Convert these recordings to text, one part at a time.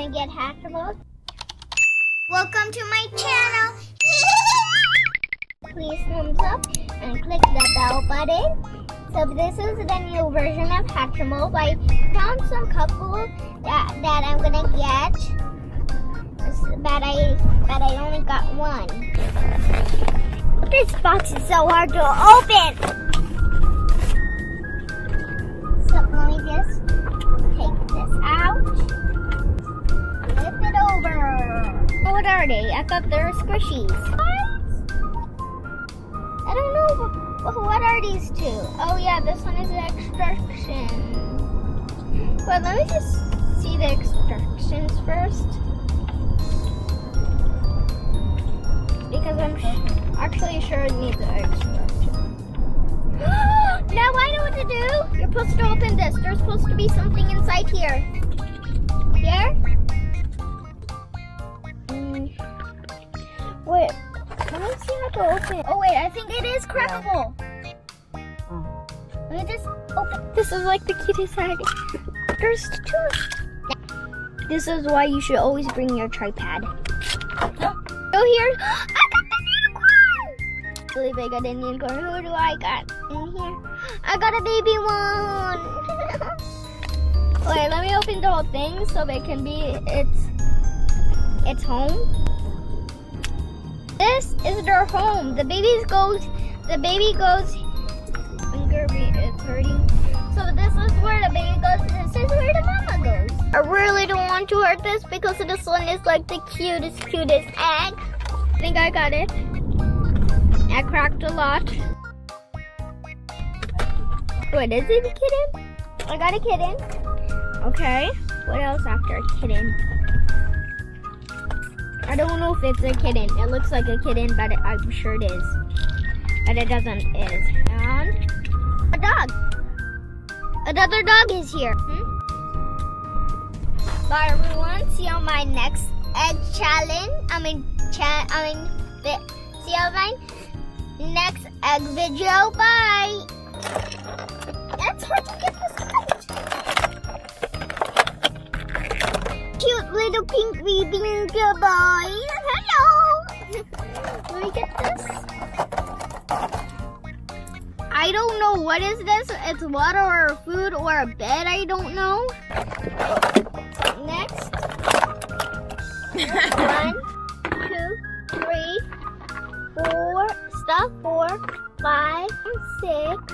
gonna get Hatchimals. Welcome to my channel. Please thumbs up and click the bell button. So this is the new version of Hatchimals. I found some couple that I'm gonna get, but I only got one. This box is so hard to open. So let me just take this out. Flip it over. What are they? I thought they were squishies. I don't know. What are these two? Oh yeah, this one is the extraction. Well, let me just see the extractions first. Because I'm actually sure it needs an extraction. Now I know what to do. You're supposed to open this. There's supposed to be something inside here. Here? Wait, let me see how to open it. Oh wait, I think it is crackable. Let me just open. This is like the cutest side. There's two. This is why you should always bring your tripod. Go here. I got the unicorn. I believe I got a unicorn. Who do I got in here? I got a baby one. Wait, let me open the whole thing so they can be its home. This is their home. The baby goes. It's hurting. So this is where the baby goes. This is where the mama goes. I really don't want to hurt this because this one is like the cutest egg. I think I got it. I cracked a lot. Wait, is it a kitten? I got a kitten. Okay. What else after a kitten? I don't know if it's a kitten. It looks like a kitten, but I'm sure it is. But it doesn't is. And a dog. Another dog is here. Bye everyone. See you on my next egg challenge. See you on my next egg video. Bye. That's hard to get this out. Cute little pink baby boy. Hello. Let me get this. I don't know what is this. It's water or food or a bed. I don't know. Next. 1, 2, 3, 4. Stuff 4, 5, 6,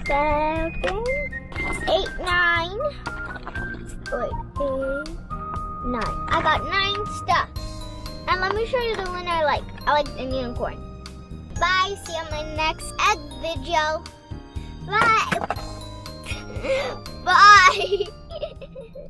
7, 8, 9. Wait, 8, 9. I got 9 stuff. And let me show you the one I like. I like the unicorn. Bye. See you on my next egg video. Bye.